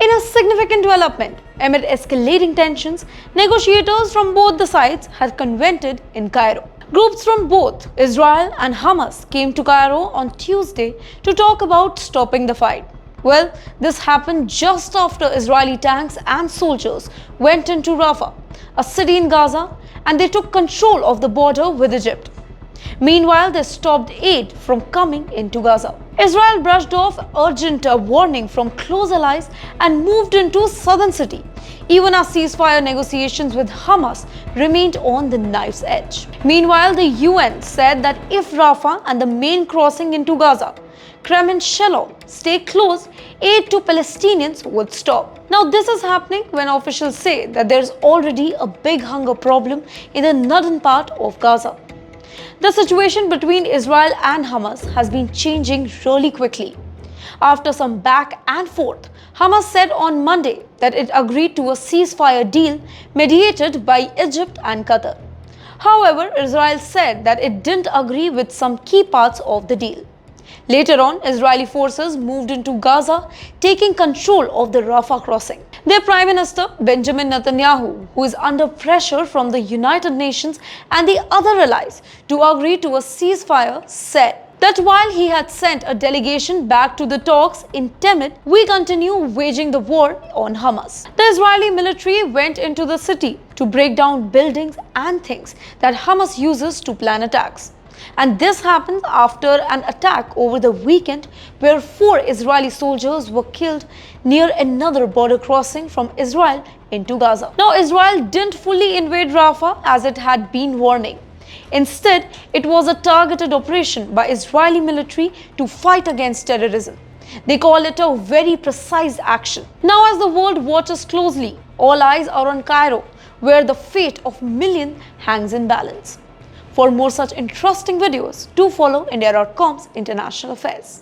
In a significant development, amid escalating tensions, negotiators from both the sides had convened in Cairo. Groups from both Israel and Hamas came to Cairo on Tuesday to talk about stopping the fight. Well, this happened just after Israeli tanks and soldiers went into Rafah, a city in Gaza, and they took control of the border with Egypt. Meanwhile, they stopped aid from coming into Gaza. Israel brushed off urgent warning from close allies and moved into southern city, even as ceasefire negotiations with Hamas remained on the knife's edge. Meanwhile, the UN said that if Rafah and the main crossing into Gaza, Kerem Shalom, stay closed, aid to Palestinians would stop. Now, this is happening when officials say that there's already a big hunger problem in the northern part of Gaza. The situation between Israel and Hamas has been changing really quickly. After some back and forth, Hamas said on Monday that it agreed to a ceasefire deal mediated by Egypt and Qatar. However, Israel said that it didn't agree with some key parts of the deal. Later on, Israeli forces moved into Gaza, taking control of the Rafah Crossing. Their Prime Minister, Benjamin Netanyahu, who is under pressure from the United Nations and the other allies to agree to a ceasefire, said that while he had sent a delegation back to the talks in timid, we continue waging the war on Hamas. The Israeli military went into the city to break down buildings and things that Hamas uses to plan attacks. And this happened after an attack over the weekend where 4 Israeli soldiers were killed near another border crossing from Israel into Gaza. Now, Israel didn't fully invade Rafah as it had been warning. Instead, it was a targeted operation by Israeli military to fight against terrorism. They call it a very precise action. Now, as the world watches closely, all eyes are on Cairo, where the fate of millions hangs in balance. For more such interesting videos, do follow India.com's International Affairs.